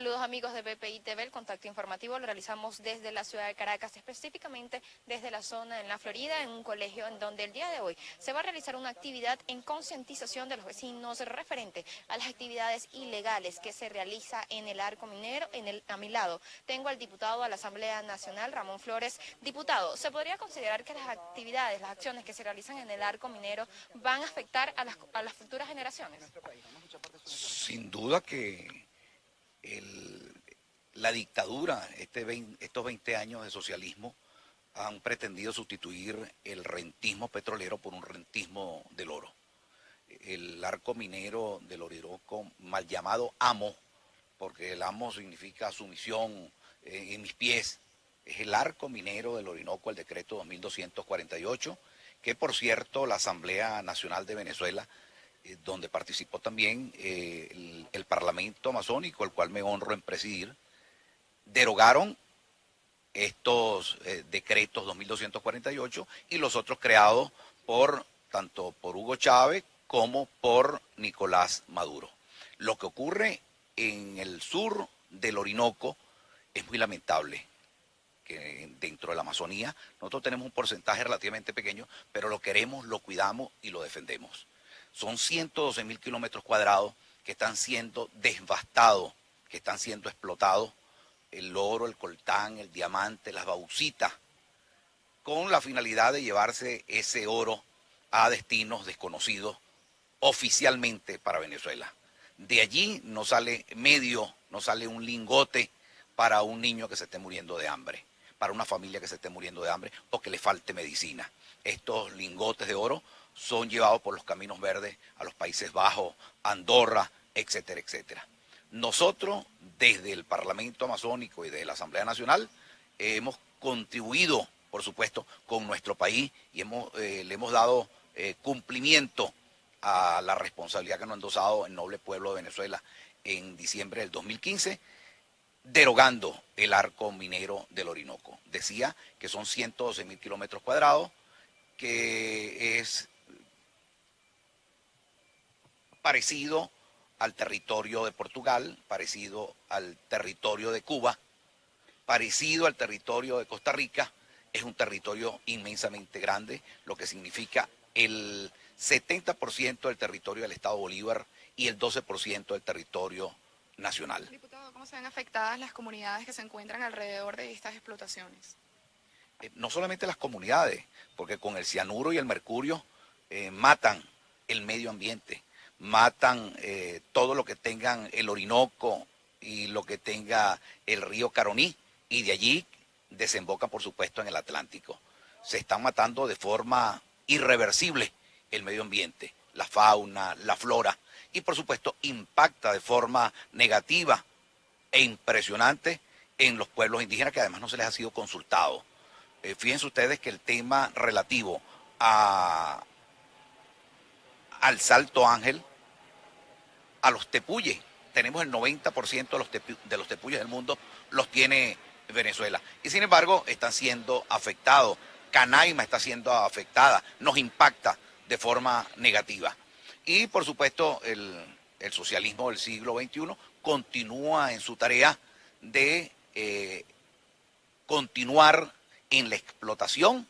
Saludos amigos de BPI TV, el contacto informativo lo realizamos desde la ciudad de Caracas, específicamente desde la zona en la Florida, en un colegio en donde el día de hoy se va a realizar una actividad en concientización de los vecinos referente a las actividades ilegales que se realiza en el arco minero. A mi lado tengo al diputado a la Asamblea Nacional, Ramón Flores. Diputado, ¿se podría considerar que las actividades, las acciones que se realizan en el arco minero van a afectar a las futuras generaciones? Sin duda que la dictadura, estos 20 años de socialismo, han pretendido sustituir el rentismo petrolero por un rentismo del oro. El arco minero del Orinoco, mal llamado AMO, porque el AMO significa sumisión en mis pies, es el arco minero del Orinoco, el decreto 2248, que por cierto la Asamblea Nacional de Venezuela, donde participó también el Parlamento Amazónico, el cual me honro en presidir, derogaron estos decretos 2248 y los otros creados tanto por Hugo Chávez como por Nicolás Maduro. Lo que ocurre en el sur del Orinoco es muy lamentable, que dentro de la Amazonía nosotros tenemos un porcentaje relativamente pequeño, pero lo queremos, lo cuidamos y lo defendemos. Son 112.000 kilómetros cuadrados que están siendo devastados, que están siendo explotados, el oro, el coltán, el diamante, las bauxitas, con la finalidad de llevarse ese oro a destinos desconocidos oficialmente para Venezuela. De allí no sale no sale un lingote para un niño que se esté muriendo de hambre, para una familia que se esté muriendo de hambre o que le falte medicina. Estos lingotes de oro son llevados por los caminos verdes a los Países Bajos, Andorra, etcétera, etcétera. Nosotros, desde el Parlamento Amazónico y desde la Asamblea Nacional, hemos contribuido, por supuesto, con nuestro país y le hemos dado cumplimiento a la responsabilidad que nos ha endosado el noble pueblo de Venezuela en diciembre del 2015, derogando el arco minero del Orinoco. Decía que son 112.000 kilómetros cuadrados, que es parecido al territorio de Portugal, parecido al territorio de Cuba, parecido al territorio de Costa Rica. Es un territorio inmensamente grande, lo que significa el 70% del territorio del Estado Bolívar y el 12% del territorio nacional. Diputado, ¿cómo se ven afectadas las comunidades que se encuentran alrededor de estas explotaciones? No solamente las comunidades, porque con el cianuro y el mercurio matan el medio ambiente, matan todo lo que tengan el Orinoco y lo que tenga el río Caroní, y de allí desemboca, por supuesto, en el Atlántico. Se están matando de forma irreversible el medio ambiente, la fauna, la flora, y por supuesto impacta de forma negativa e impresionante en los pueblos indígenas, que además no se les ha sido consultado. Fíjense ustedes que el tema relativo al Salto Ángel, a los tepuyes, tenemos el 90% de los tepuyes del mundo los tiene Venezuela, y sin embargo están siendo afectados. Canaima está siendo afectada, nos impacta de forma negativa. Y por supuesto el socialismo del siglo XXI continúa en su tarea de continuar en la explotación,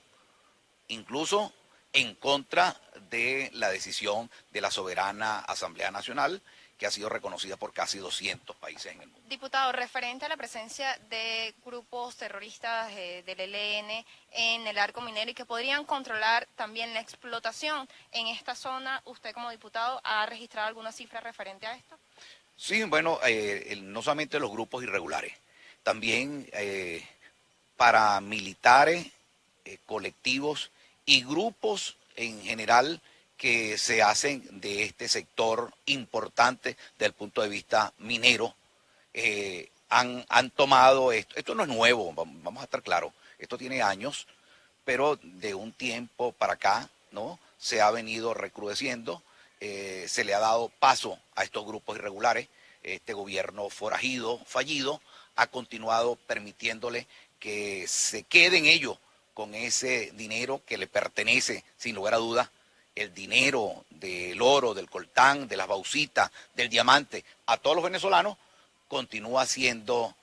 incluso en contra de la decisión de la soberana Asamblea Nacional, que ha sido reconocida por casi 200 países en el mundo. Diputado, referente a la presencia de grupos terroristas del ELN en el arco minero y que podrían controlar también la explotación en esta zona, ¿usted como diputado ha registrado alguna cifra referente a esto? Sí, bueno, no solamente los grupos irregulares, también paramilitares, colectivos y grupos en general que se hacen de este sector importante desde el punto de vista minero, han tomado esto. Esto no es nuevo, vamos a estar claros, esto tiene años, pero de un tiempo para acá, ¿no?, se ha venido recrudeciendo, se le ha dado paso a estos grupos irregulares. Este gobierno forajido, fallido, ha continuado permitiéndole que se queden ellos con ese dinero que le pertenece, sin lugar a dudas, el dinero del oro, del coltán, de las bauxitas, del diamante, a todos los venezolanos, continúa siendo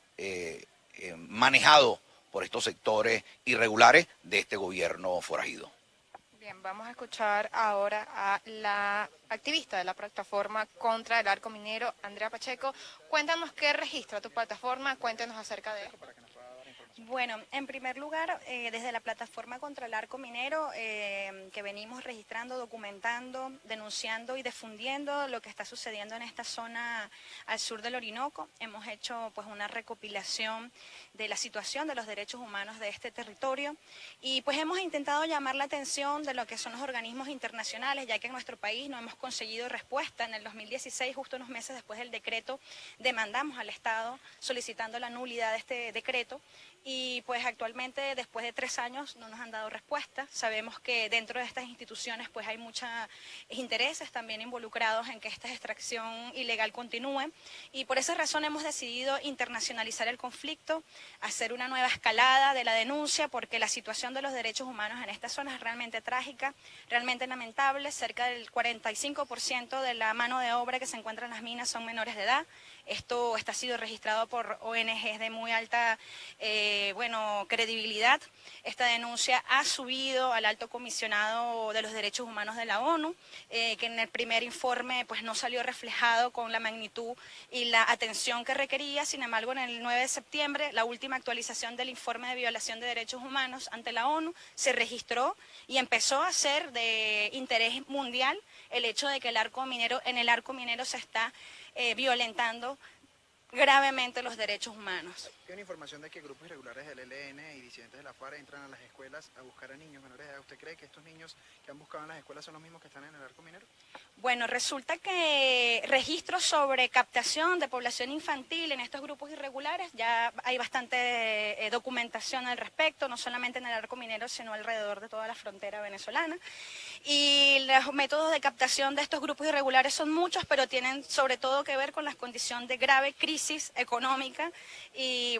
manejado por estos sectores irregulares de este gobierno forajido. Bien, vamos a escuchar ahora a la activista de la plataforma contra el arco minero, Andrea Pacheco. Cuéntanos qué registra tu plataforma, cuéntanos acerca de esto. Bueno, en primer lugar, desde la plataforma contra el arco minero, que venimos registrando, documentando, denunciando y difundiendo lo que está sucediendo en esta zona al sur del Orinoco, hemos hecho pues una recopilación de la situación de los derechos humanos de este territorio y pues hemos intentado llamar la atención de lo que son los organismos internacionales, ya que en nuestro país no hemos conseguido respuesta. En el 2016, justo unos meses después del decreto, demandamos al Estado solicitando la nulidad de este decreto. Y pues actualmente, después de 3 años, no nos han dado respuesta. Sabemos que dentro de estas instituciones pues hay muchos intereses también involucrados en que esta extracción ilegal continúe. Y por esa razón hemos decidido internacionalizar el conflicto, hacer una nueva escalada de la denuncia, porque la situación de los derechos humanos en esta zona es realmente trágica, realmente lamentable. Cerca del 45% de la mano de obra que se encuentra en las minas son menores de edad. Esto está sido registrado por ONGs de muy alta credibilidad. Esta denuncia ha subido al Alto Comisionado de los Derechos Humanos de la ONU, que en el primer informe pues no salió reflejado con la magnitud y la atención que requería. Sin embargo, en el 9 de septiembre, la última actualización del informe de violación de derechos humanos ante la ONU se registró y empezó a ser de interés mundial el hecho de que en el arco minero se está violentando gravemente los derechos humanos. Hay una información de que grupos irregulares del ELN y disidentes de la FARC entran a las escuelas a buscar a niños menores de edad. ¿Usted cree que estos niños que han buscado en las escuelas son los mismos que están en el arco minero? Bueno, resulta que registros sobre captación de población infantil en estos grupos irregulares, ya hay bastante documentación al respecto, no solamente en el arco minero, sino alrededor de toda la frontera venezolana. Y los métodos de captación de estos grupos irregulares son muchos, pero tienen sobre todo que ver con la condición de grave crisis económica y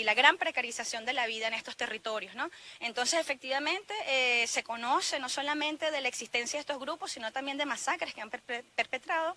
la gran precarización de la vida en estos territorios, ¿no? Entonces, efectivamente, se conoce no solamente de la existencia de estos grupos, sino también de masacres que han perpetrado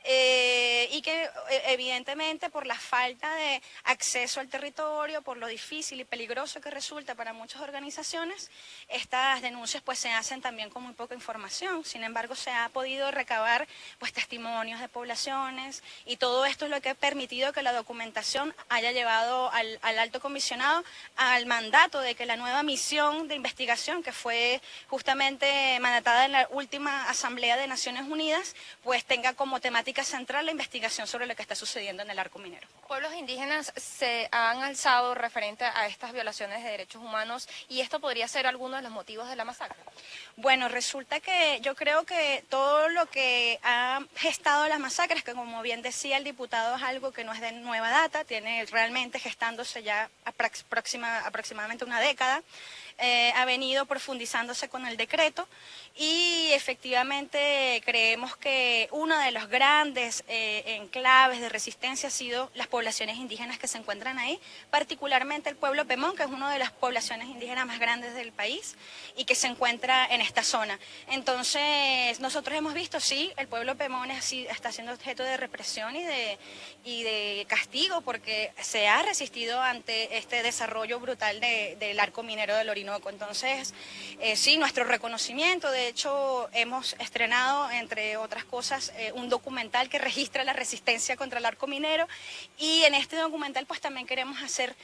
y que evidentemente por la falta de acceso al territorio, por lo difícil y peligroso que resulta para muchas organizaciones, estas denuncias pues se hacen también con muy poca información. Sin embargo, se ha podido recabar pues testimonios de poblaciones y todo esto es lo que ha permitido que la documentación haya llevado al Alto Comisionado al mandato de que la nueva misión de investigación que fue justamente mandatada en la última Asamblea de Naciones Unidas pues tenga como temática central la investigación sobre lo que está sucediendo en el arco minero. Pueblos indígenas se han alzado referente a estas violaciones de derechos humanos y esto podría ser alguno de los motivos de la masacre. Bueno, resulta que yo creo que todo lo que ha gestado las masacres, que como bien decía el diputado es algo que no es de nueva data, tiene realmente gestándose ya aproximadamente una década, ha venido profundizándose con el decreto y efectivamente creemos que uno de los grandes enclaves de resistencia ha sido las poblaciones indígenas que se encuentran ahí, particularmente el pueblo Pemón, que es una de las poblaciones indígenas más grandes del país y que se encuentra en esta zona. Entonces, nosotros hemos visto, sí, el pueblo Pemón está siendo objeto de represión y de castigo porque se ha resistido ante este desarrollo brutal del arco minero del Orinoco. Entonces, sí, nuestro reconocimiento, de hecho, hemos estrenado, entre otras cosas, un documental que registra la resistencia contra el arco minero y en este documental pues también queremos hacer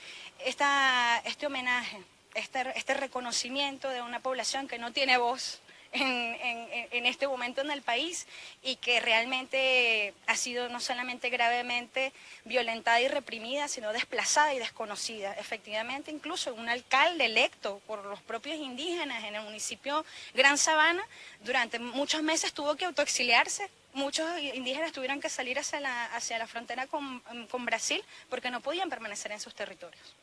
este homenaje, este reconocimiento de una población que no tiene voz en este momento en el país y que realmente ha sido no solamente gravemente violentada y reprimida, sino desplazada y desconocida. Efectivamente, incluso un alcalde electo por los propios indígenas en el municipio Gran Sabana, durante muchos meses tuvo que autoexiliarse. Muchos indígenas tuvieron que salir hacia la frontera con Brasil porque no podían permanecer en sus territorios.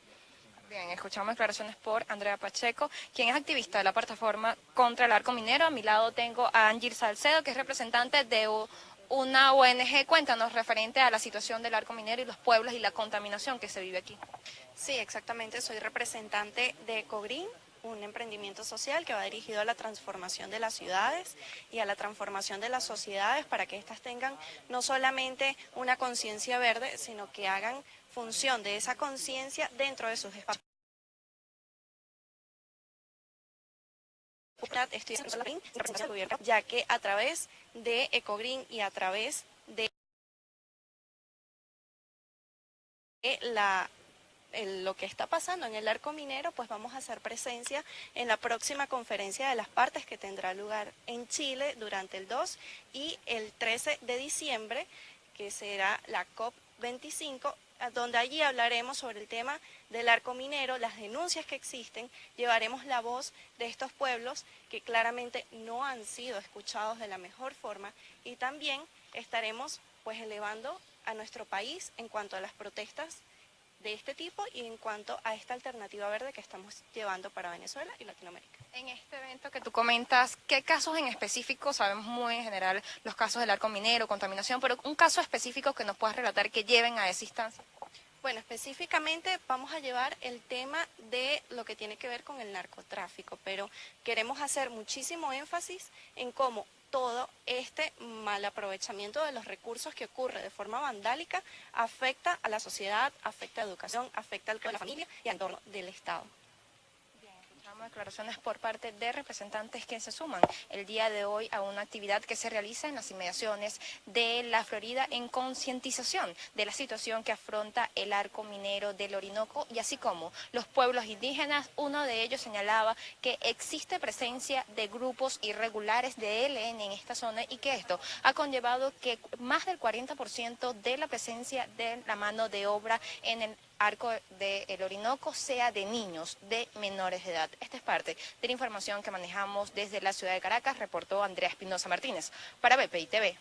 Bien, escuchamos declaraciones por Andrea Pacheco, quien es activista de la plataforma contra el arco minero. A mi lado tengo a Angir Salcedo, que es representante de una ONG. Cuéntanos referente a la situación del arco minero y los pueblos y la contaminación que se vive aquí. Sí, exactamente. Soy representante de EcoGreen, un emprendimiento social que va dirigido a la transformación de las ciudades y a la transformación de las sociedades para que éstas tengan no solamente una conciencia verde, sino que hagan función de esa conciencia dentro de sus espacios. Estoy en representación del gobierno, ya que a través de Ecogreen y a través de lo que está pasando en el arco minero, pues vamos a hacer presencia en la próxima conferencia de las partes que tendrá lugar en Chile durante el 2 y el 13 de diciembre, que será la COP25, donde allí hablaremos sobre el tema del arco minero, las denuncias que existen, llevaremos la voz de estos pueblos que claramente no han sido escuchados de la mejor forma y también estaremos pues elevando a nuestro país en cuanto a las protestas de este tipo y en cuanto a esta alternativa verde que estamos llevando para Venezuela y Latinoamérica. En este evento que tú comentas, ¿qué casos en específico? Sabemos muy en general los casos del arco minero, contaminación, pero un caso específico que nos puedas relatar que lleven a esa instancia. Bueno, específicamente vamos a llevar el tema de lo que tiene que ver con el narcotráfico, pero queremos hacer muchísimo énfasis en cómo todo este mal aprovechamiento de los recursos que ocurre de forma vandálica afecta a la sociedad, afecta a la educación, afecta al la familia y al entorno del Estado. Declaraciones por parte de representantes que se suman el día de hoy a una actividad que se realiza en las inmediaciones de la Florida en concientización de la situación que afronta el arco minero del Orinoco y así como los pueblos indígenas. Uno de ellos señalaba que existe presencia de grupos irregulares de ELN en esta zona y que esto ha conllevado que más del 40% de la presencia de la mano de obra en el arco del Orinoco sea de niños, de menores de edad. Esta es parte de la información que manejamos desde la ciudad de Caracas, reportó Andrea Espinosa Martínez para BPI TV.